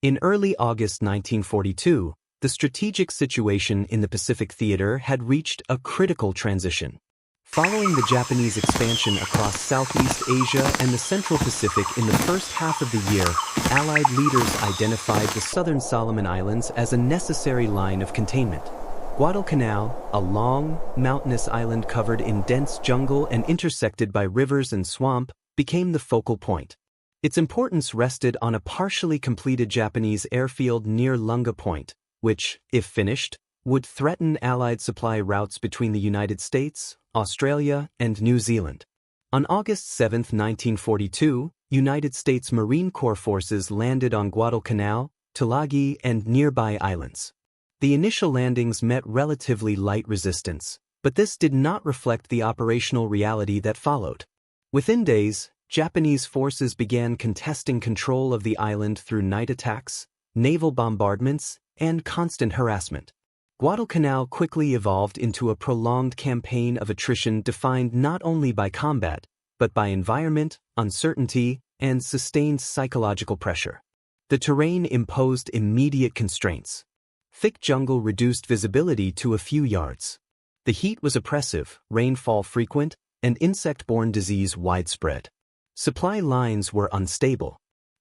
In early August 1942, the strategic situation in the Pacific Theater had reached a critical transition. Following the Japanese expansion across Southeast Asia and the Central Pacific in the first half of the year, Allied leaders identified the Southern Solomon Islands as a necessary line of containment. Guadalcanal, a long, mountainous island covered in dense jungle and intersected by rivers and swamp, became the focal point. Its importance rested on a partially completed Japanese airfield near Lunga Point, which, if finished, would threaten Allied supply routes between the United States, Australia, and New Zealand. On August 7, 1942, United States Marine Corps forces landed on Guadalcanal, Tulagi, and nearby islands. The initial landings met relatively light resistance, but this did not reflect the operational reality that followed. Within days, Japanese forces began contesting control of the island through night attacks, naval bombardments, and constant harassment. Guadalcanal quickly evolved into a prolonged campaign of attrition defined not only by combat, but by environment, uncertainty, and sustained psychological pressure. The terrain imposed immediate constraints. Thick jungle reduced visibility to a few yards. The heat was oppressive, rainfall frequent, and insect-borne disease widespread. Supply lines were unstable.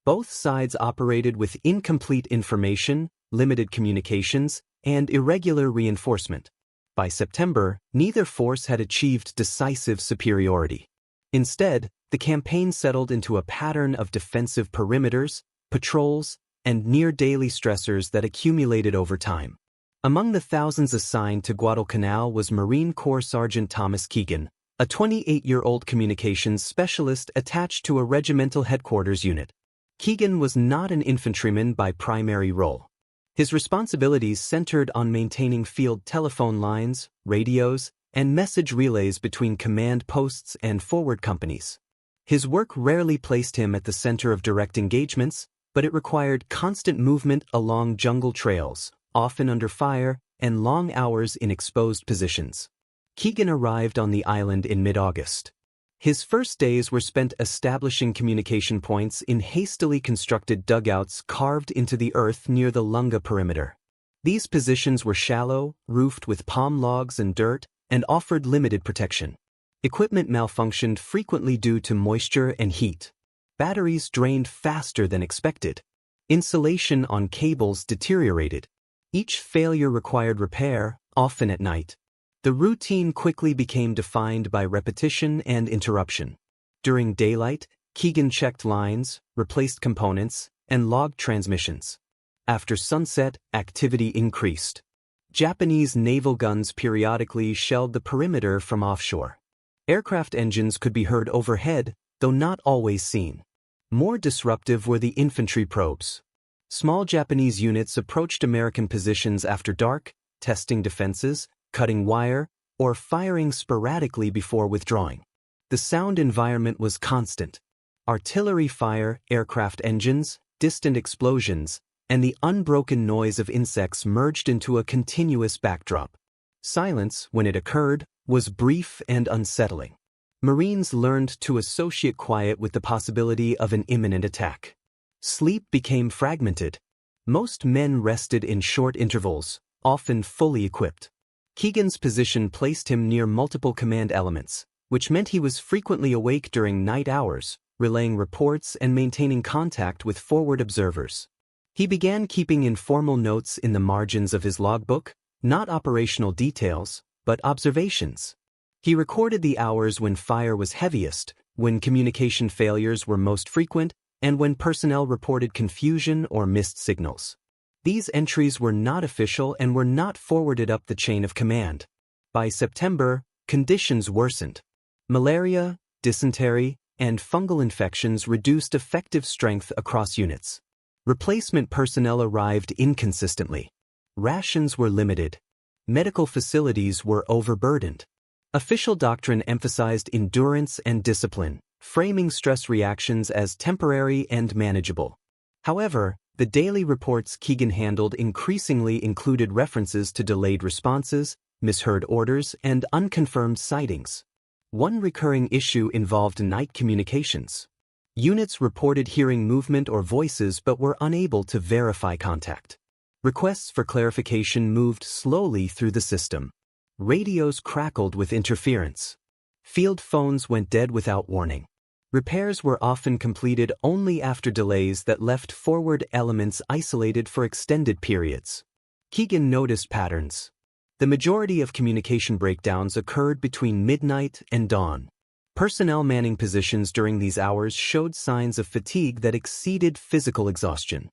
Both sides operated with incomplete information, limited communications, and irregular reinforcement. By September, neither force had achieved decisive superiority. Instead, the campaign settled into a pattern of defensive perimeters, patrols, and near-daily stressors that accumulated over time. Among the thousands assigned to Guadalcanal was Marine Corps Sergeant Thomas Keegan, a 28-year-old communications specialist attached to a regimental headquarters unit. Keegan was not an infantryman by primary role. His responsibilities centered on maintaining field telephone lines, radios, and message relays between command posts and forward companies. His work rarely placed him at the center of direct engagements, but it required constant movement along jungle trails, often under fire, and long hours in exposed positions. Keegan arrived on the island in mid-August. His first days were spent establishing communication points in hastily constructed dugouts carved into the earth near the Lunga perimeter. These positions were shallow, roofed with palm logs and dirt, and offered limited protection. Equipment malfunctioned frequently due to moisture and heat. Batteries drained faster than expected. Insulation on cables deteriorated. Each failure required repair, often at night. The routine quickly became defined by repetition and interruption. During daylight, Keegan checked lines, replaced components, and logged transmissions. After sunset, activity increased. Japanese naval guns periodically shelled the perimeter from offshore. Aircraft engines could be heard overhead, though not always seen. More disruptive were the infantry probes. Small Japanese units approached American positions after dark, testing defenses, cutting wire, or firing sporadically before withdrawing. The sound environment was constant. Artillery fire, aircraft engines, distant explosions, and the unbroken noise of insects merged into a continuous backdrop. Silence, when it occurred, was brief and unsettling. Marines learned to associate quiet with the possibility of an imminent attack. Sleep became fragmented. Most men rested in short intervals, often fully equipped. Keegan's position placed him near multiple command elements, which meant he was frequently awake during night hours, relaying reports and maintaining contact with forward observers. He began keeping informal notes in the margins of his logbook, not operational details, but observations. He recorded the hours when fire was heaviest, when communication failures were most frequent, and when personnel reported confusion or missed signals. These entries were not official and were not forwarded up the chain of command. By September, conditions worsened. Malaria, dysentery, and fungal infections reduced effective strength across units. Replacement personnel arrived inconsistently. Rations were limited. Medical facilities were overburdened. Official doctrine emphasized endurance and discipline, framing stress reactions as temporary and manageable. However, the daily reports Keegan handled increasingly included references to delayed responses, misheard orders, and unconfirmed sightings. One recurring issue involved night communications. Units reported hearing movement or voices but were unable to verify contact. Requests for clarification moved slowly through the system. Radios crackled with interference. Field phones went dead without warning. Repairs were often completed only after delays that left forward elements isolated for extended periods. Keegan noticed patterns. The majority of communication breakdowns occurred between midnight and dawn. Personnel manning positions during these hours showed signs of fatigue that exceeded physical exhaustion.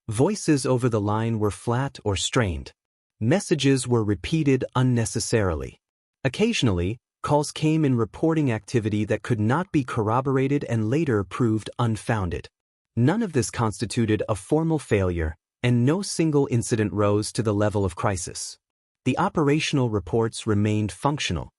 Voices over the line were flat or strained. Messages were repeated unnecessarily. Occasionally, calls came in reporting activity that could not be corroborated and later proved unfounded. None of this constituted a formal failure, and no single incident rose to the level of crisis. The operational reports remained functional.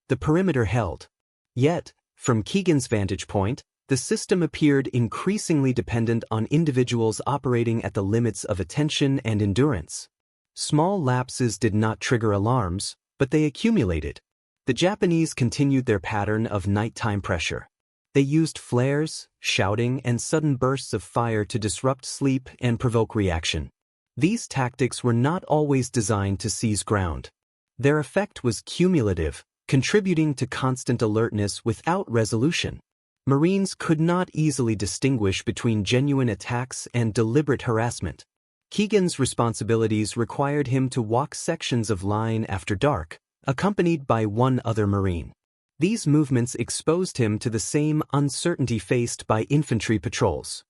The perimeter held. Yet, from Keegan's vantage point, the system appeared increasingly dependent on individuals operating at the limits of attention and endurance. Small lapses did not trigger alarms, but they accumulated. The Japanese continued their pattern of nighttime pressure. They used flares, shouting, and sudden bursts of fire to disrupt sleep and provoke reaction. These tactics were not always designed to seize ground. Their effect was cumulative, contributing to constant alertness without resolution. Marines could not easily distinguish between genuine attacks and deliberate harassment. Keegan's responsibilities required him to walk sections of line after dark, accompanied by one other Marine. These movements exposed him to the same uncertainty faced by infantry patrols.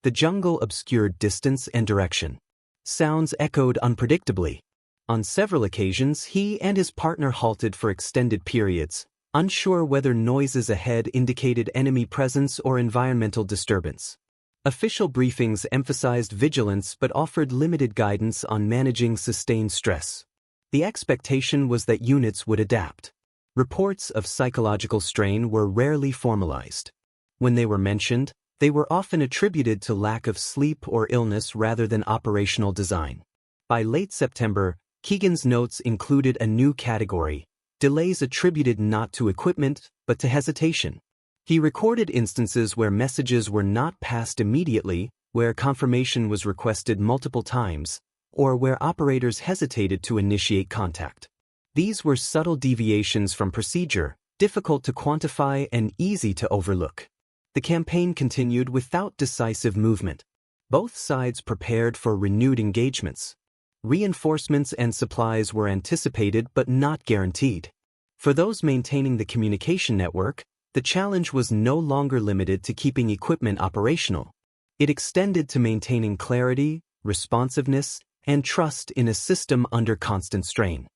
The jungle obscured distance and direction. Sounds echoed unpredictably. On several occasions, he and his partner halted for extended periods, unsure whether noises ahead indicated enemy presence or environmental disturbance. Official briefings emphasized vigilance but offered limited guidance on managing sustained stress. The expectation was that units would adapt. Reports of psychological strain were rarely formalized. When they were mentioned, they were often attributed to lack of sleep or illness rather than operational design. By late September, Keegan's notes included a new category: delays attributed not to equipment, but to hesitation. He recorded instances where messages were not passed immediately, where confirmation was requested multiple times, or where operators hesitated to initiate contact. These were subtle deviations from procedure, difficult to quantify and easy to overlook. The campaign continued without decisive movement. Both sides prepared for renewed engagements. Reinforcements and supplies were anticipated but not guaranteed. For those maintaining the communication network, the challenge was no longer limited to keeping equipment operational. It extended to maintaining clarity, responsiveness, and trust in a system under constant strain.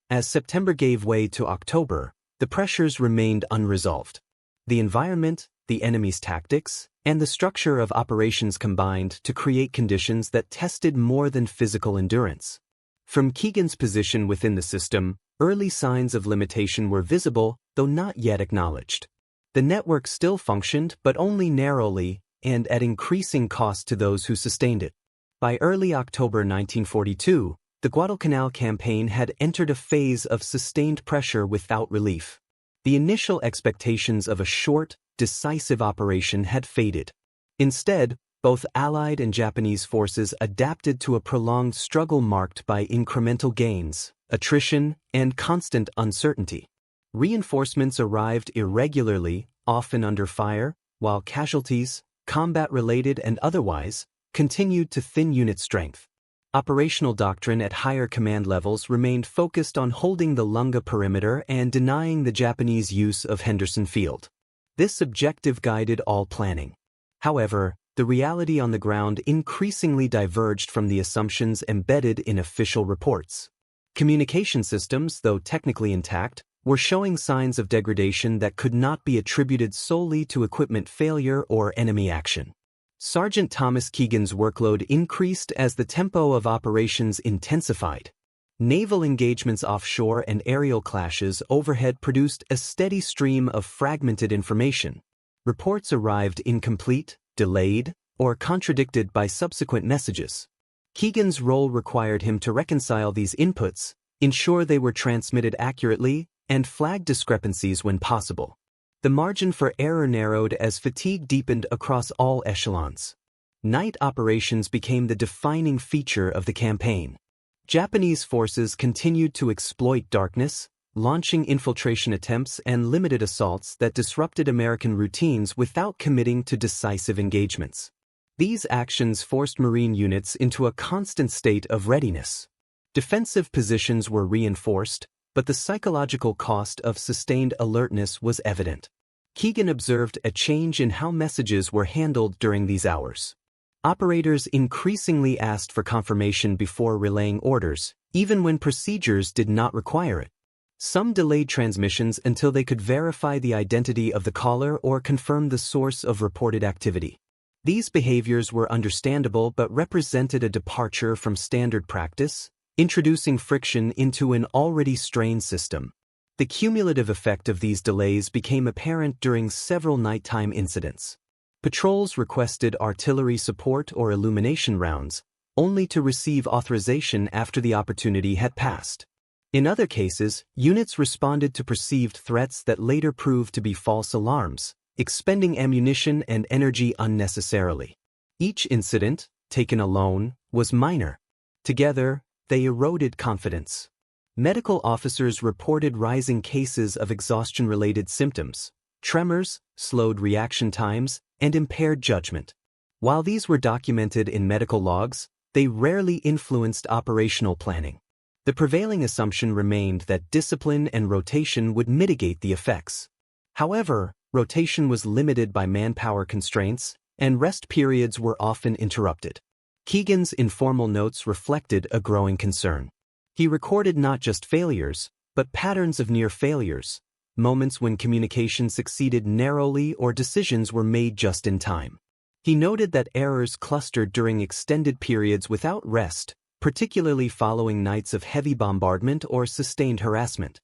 As September gave way to October, the pressures remained unresolved. The environment, the enemy's tactics, and the structure of operations combined to create conditions that tested more than physical endurance. From Keegan's position within the system, early signs of limitation were visible, though not yet acknowledged. The network still functioned, but only narrowly, and at increasing cost to those who sustained it. By early October 1942, the Guadalcanal campaign had entered a phase of sustained pressure without relief. The initial expectations of a short, decisive operation had faded. Instead, both Allied and Japanese forces adapted to a prolonged struggle marked by incremental gains, attrition, and constant uncertainty. Reinforcements arrived irregularly, often under fire, while casualties, combat-related and otherwise, continued to thin unit strength. Operational doctrine at higher command levels remained focused on holding the Lunga perimeter and denying the Japanese use of Henderson Field. This objective guided all planning. However, the reality on the ground increasingly diverged from the assumptions embedded in official reports. Communication systems, though technically intact, were showing signs of degradation that could not be attributed solely to equipment failure or enemy action. Sergeant Thomas Keegan's workload increased as the tempo of operations intensified. Naval engagements offshore and aerial clashes overhead produced a steady stream of fragmented information. Reports arrived incomplete, delayed, or contradicted by subsequent messages. Keegan's role required him to reconcile these inputs, ensure they were transmitted accurately, and flag discrepancies when possible. The margin for error narrowed as fatigue deepened across all echelons. Night operations became the defining feature of the campaign. Japanese forces continued to exploit darkness, launching infiltration attempts and limited assaults that disrupted American routines without committing to decisive engagements. These actions forced Marine units into a constant state of readiness. Defensive positions were reinforced, but the psychological cost of sustained alertness was evident. Keegan observed a change in how messages were handled during these hours. Operators increasingly asked for confirmation before relaying orders, even when procedures did not require it. Some delayed transmissions until they could verify the identity of the caller or confirm the source of reported activity. These behaviors were understandable but represented a departure from standard practice, introducing friction into an already strained system. The cumulative effect of these delays became apparent during several nighttime incidents. Patrols requested artillery support or illumination rounds, only to receive authorization after the opportunity had passed. In other cases, units responded to perceived threats that later proved to be false alarms, expending ammunition and energy unnecessarily. Each incident, taken alone, was minor. Together, they eroded confidence. Medical officers reported rising cases of exhaustion-related symptoms, tremors, slowed reaction times, and impaired judgment. While these were documented in medical logs, they rarely influenced operational planning. The prevailing assumption remained that discipline and rotation would mitigate the effects. However, rotation was limited by manpower constraints, and rest periods were often interrupted. Keegan's informal notes reflected a growing concern. He recorded not just failures, but patterns of near failures, moments when communication succeeded narrowly or decisions were made just in time. He noted that errors clustered during extended periods without rest, particularly following nights of heavy bombardment or sustained harassment.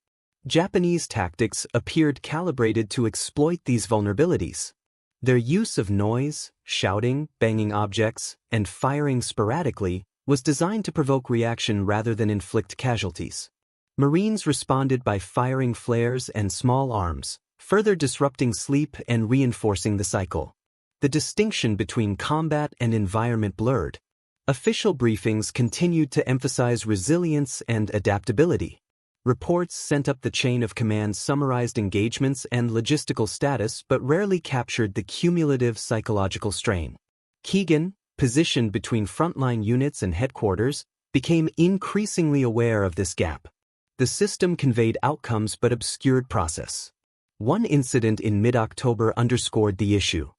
Japanese tactics appeared calibrated to exploit these vulnerabilities. Their use of noise, shouting, banging objects, and firing sporadically was designed to provoke reaction rather than inflict casualties. Marines responded by firing flares and small arms, further disrupting sleep and reinforcing the cycle. The distinction between combat and environment blurred. Official briefings continued to emphasize resilience and adaptability. Reports sent up the chain of command summarized engagements and logistical status but rarely captured the cumulative psychological strain. Keegan, positioned between frontline units and headquarters, became increasingly aware of this gap. The system conveyed outcomes but obscured process. One incident in mid-October underscored the issue.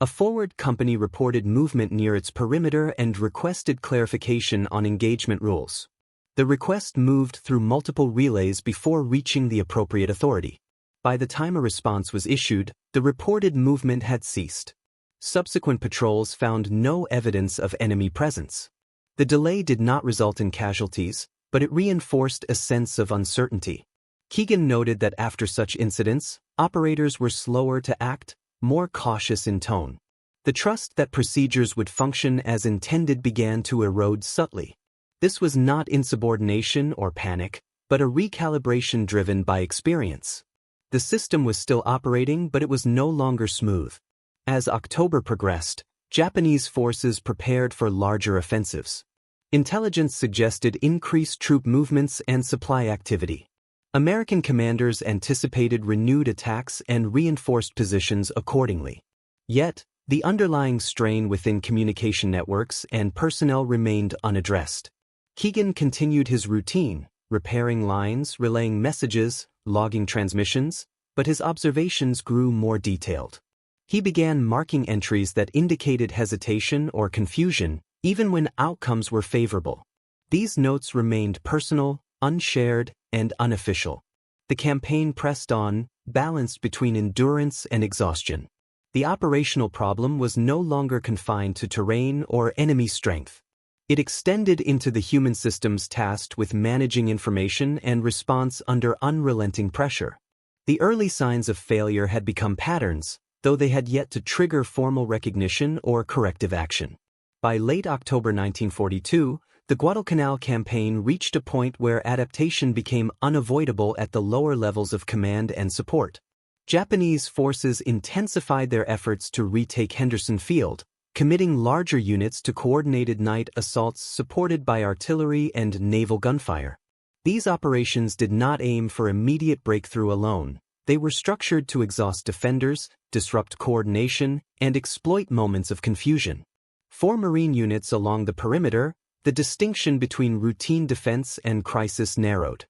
A forward company reported movement near its perimeter and requested clarification on engagement rules. The request moved through multiple relays before reaching the appropriate authority. By the time a response was issued, the reported movement had ceased. Subsequent patrols found no evidence of enemy presence. The delay did not result in casualties, but it reinforced a sense of uncertainty. Keegan noted that after such incidents, operators were slower to act, more cautious in tone. The trust that procedures would function as intended began to erode subtly. This was not insubordination or panic, but a recalibration driven by experience. The system was still operating, but it was no longer smooth. As October progressed, Japanese forces prepared for larger offensives. Intelligence suggested increased troop movements and supply activity. American commanders anticipated renewed attacks and reinforced positions accordingly. Yet, the underlying strain within communication networks and personnel remained unaddressed. Keegan continued his routine, repairing lines, relaying messages, logging transmissions, but his observations grew more detailed. He began marking entries that indicated hesitation or confusion, even when outcomes were favorable. These notes remained personal, unshared, and unofficial. The campaign pressed on, balanced between endurance and exhaustion. The operational problem was no longer confined to terrain or enemy strength. It extended into the human systems tasked with managing information and response under unrelenting pressure. The early signs of failure had become patterns, though they had yet to trigger formal recognition or corrective action. By late October 1942, the Guadalcanal campaign reached a point where adaptation became unavoidable at the lower levels of command and support. Japanese forces intensified their efforts to retake Henderson Field, committing larger units to coordinated night assaults supported by artillery and naval gunfire. These operations did not aim for immediate breakthrough alone. They were structured to exhaust defenders, disrupt coordination, and exploit moments of confusion. For Marine units along the perimeter, the distinction between routine defense and crisis narrowed.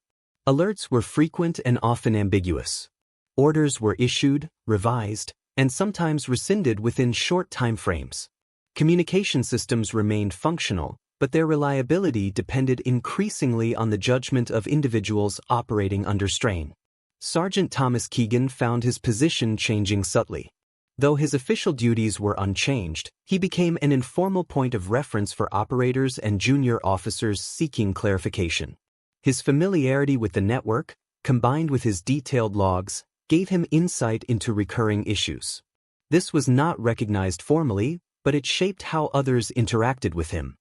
Alerts were frequent and often ambiguous. Orders were issued, revised, and sometimes rescinded within short time frames. Communication systems remained functional, but their reliability depended increasingly on the judgment of individuals operating under strain. Sergeant Thomas Keegan found his position changing subtly. Though his official duties were unchanged, he became an informal point of reference for operators and junior officers seeking clarification. His familiarity with the network, combined with his detailed logs, gave him insight into recurring issues. This was not recognized formally, but it shaped how others interacted with him.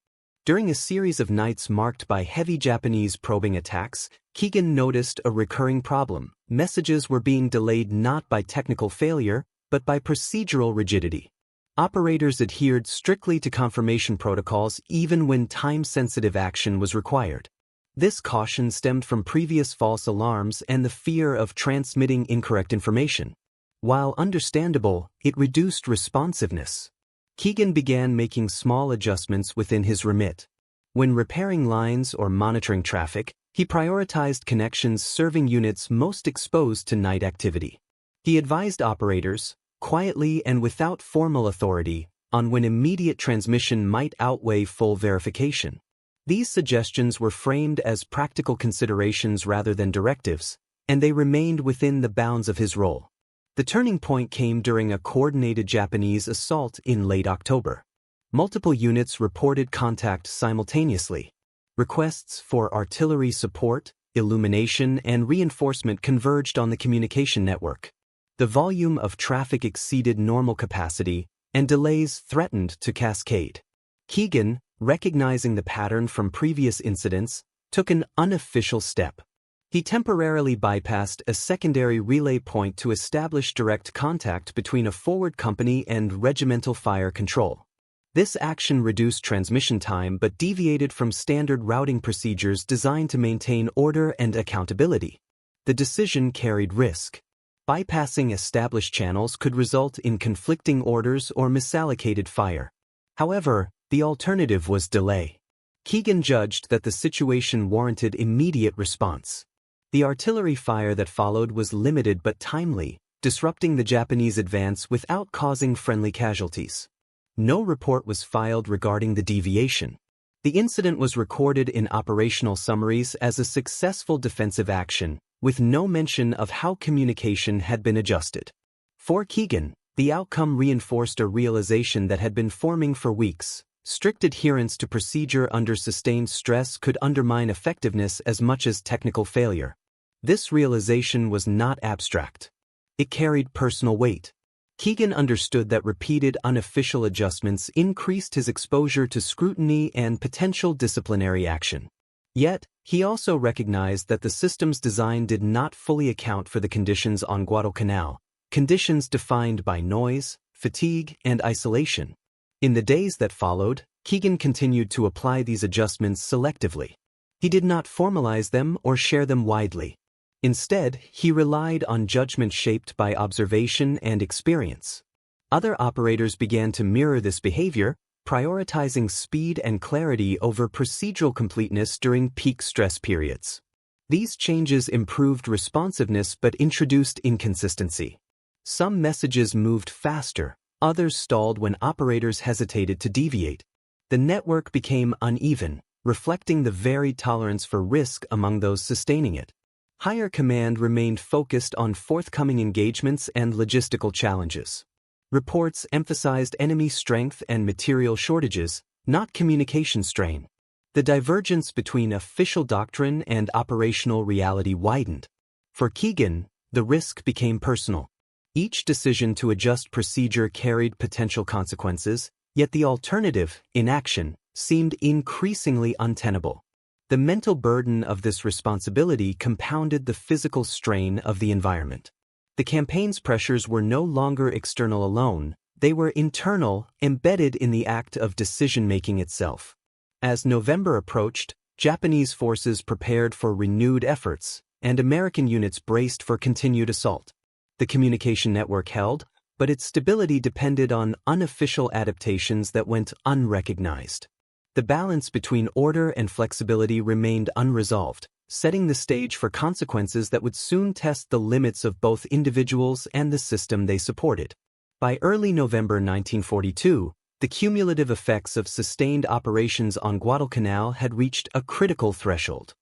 During a series of nights marked by heavy Japanese probing attacks, Keegan noticed a recurring problem. Messages were being delayed not by technical failure, but by procedural rigidity. Operators adhered strictly to confirmation protocols even when time-sensitive action was required. This caution stemmed from previous false alarms and the fear of transmitting incorrect information. While understandable, it reduced responsiveness. Keegan began making small adjustments within his remit. When repairing lines or monitoring traffic, he prioritized connections serving units most exposed to night activity. He advised operators, quietly and without formal authority, on when immediate transmission might outweigh full verification. These suggestions were framed as practical considerations rather than directives, and they remained within the bounds of his role. The turning point came during a coordinated Japanese assault in late October. Multiple units reported contact simultaneously. Requests for artillery support, illumination, and reinforcement converged on the communication network. The volume of traffic exceeded normal capacity, and delays threatened to cascade. Keegan, recognizing the pattern from previous incidents, took an unofficial step. He temporarily bypassed a secondary relay point to establish direct contact between a forward company and regimental fire control. This action reduced transmission time but deviated from standard routing procedures designed to maintain order and accountability. The decision carried risk. Bypassing established channels could result in conflicting orders or misallocated fire. However, the alternative was delay. Keegan judged that the situation warranted immediate response. The artillery fire that followed was limited but timely, disrupting the Japanese advance without causing friendly casualties. No report was filed regarding the deviation. The incident was recorded in operational summaries as a successful defensive action, with no mention of how communication had been adjusted. For Keegan, the outcome reinforced a realization that had been forming for weeks. Strict adherence to procedure under sustained stress could undermine effectiveness as much as technical failure. This realization was not abstract. It carried personal weight. Keegan understood that repeated unofficial adjustments increased his exposure to scrutiny and potential disciplinary action. Yet, he also recognized that the system's design did not fully account for the conditions on Guadalcanal, conditions defined by noise, fatigue, and isolation. In the days that followed, Keegan continued to apply these adjustments selectively. He did not formalize them or share them widely. Instead, he relied on judgment shaped by observation and experience. Other operators began to mirror this behavior, prioritizing speed and clarity over procedural completeness during peak stress periods. These changes improved responsiveness but introduced inconsistency. Some messages moved faster, others stalled when operators hesitated to deviate. The network became uneven, reflecting the varied tolerance for risk among those sustaining it. Higher command remained focused on forthcoming engagements and logistical challenges. Reports emphasized enemy strength and material shortages, not communication strain. The divergence between official doctrine and operational reality widened. For Keegan, the risk became personal. Each decision to adjust procedure carried potential consequences, yet the alternative, inaction, seemed increasingly untenable. The mental burden of this responsibility compounded the physical strain of the environment. The campaign's pressures were no longer external alone, they were internal, embedded in the act of decision-making itself. As November approached, Japanese forces prepared for renewed efforts, and American units braced for continued assault. The communication network held, but its stability depended on unofficial adaptations that went unrecognized. The balance between order and flexibility remained unresolved, setting the stage for consequences that would soon test the limits of both individuals and the system they supported. By early November 1942, the cumulative effects of sustained operations on Guadalcanal had reached a critical threshold.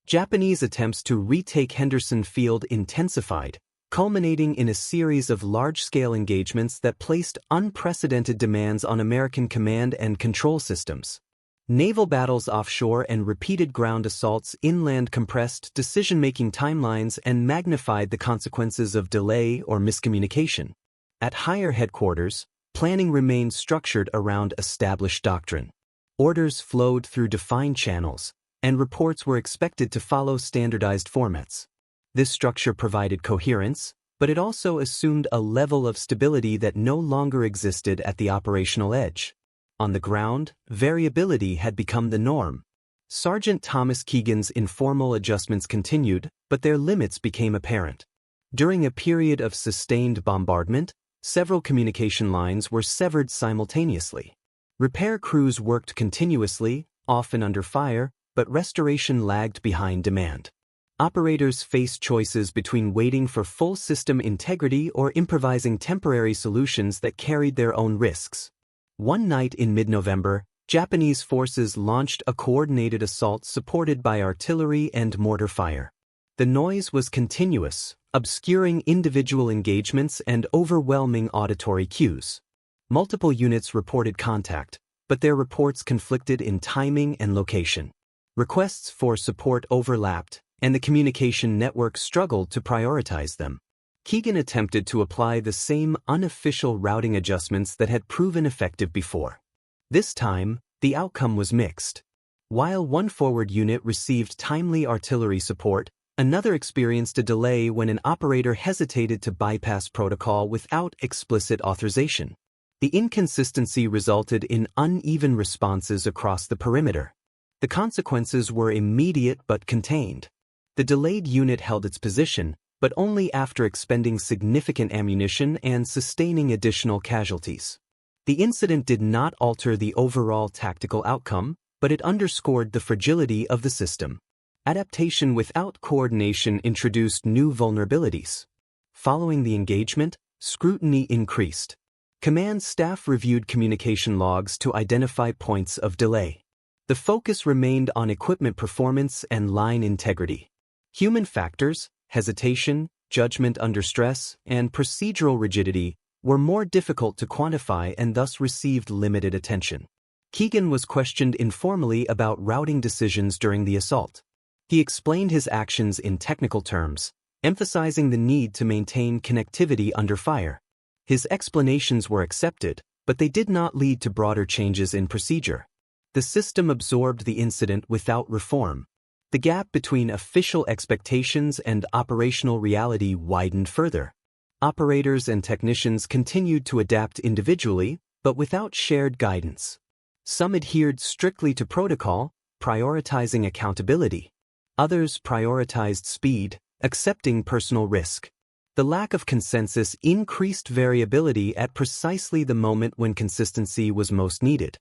Japanese attempts to retake Henderson Field intensified, culminating in a series of large-scale engagements that placed unprecedented demands on American command and control systems. Naval battles offshore and repeated ground assaults inland compressed decision-making timelines and magnified the consequences of delay or miscommunication. At higher headquarters, planning remained structured around established doctrine. Orders flowed through defined channels, and reports were expected to follow standardized formats. This structure provided coherence, but it also assumed a level of stability that no longer existed at the operational edge. On the ground, variability had become the norm. Sergeant Thomas Keegan's informal adjustments continued, but their limits became apparent. During a period of sustained bombardment, several communication lines were severed simultaneously. Repair crews worked continuously, often under fire, but restoration lagged behind demand. Operators faced choices between waiting for full system integrity or improvising temporary solutions that carried their own risks. One night in mid-November, Japanese forces launched a coordinated assault supported by artillery and mortar fire. The noise was continuous, obscuring individual engagements and overwhelming auditory cues. Multiple units reported contact, but their reports conflicted in timing and location. Requests for support overlapped, and the communication network struggled to prioritize them. Keegan attempted to apply the same unofficial routing adjustments that had proven effective before. This time, the outcome was mixed. While one forward unit received timely artillery support, another experienced a delay when an operator hesitated to bypass protocol without explicit authorization. The inconsistency resulted in uneven responses across the perimeter. The consequences were immediate but contained. The delayed unit held its position, but only after expending significant ammunition and sustaining additional casualties. The incident did not alter the overall tactical outcome, but it underscored the fragility of the system. Adaptation without coordination introduced new vulnerabilities. Following the engagement, scrutiny increased. Command staff reviewed communication logs to identify points of delay. The focus remained on equipment performance and line integrity. Human factors, hesitation, judgment under stress, and procedural rigidity were more difficult to quantify and thus received limited attention. Keegan was questioned informally about routing decisions during the assault. He explained his actions in technical terms, emphasizing the need to maintain connectivity under fire. His explanations were accepted, but they did not lead to broader changes in procedure. The system absorbed the incident without reform. The gap between official expectations and operational reality widened further. Operators and technicians continued to adapt individually, but without shared guidance. Some adhered strictly to protocol, prioritizing accountability. Others prioritized speed, accepting personal risk. The lack of consensus increased variability at precisely the moment when consistency was most needed.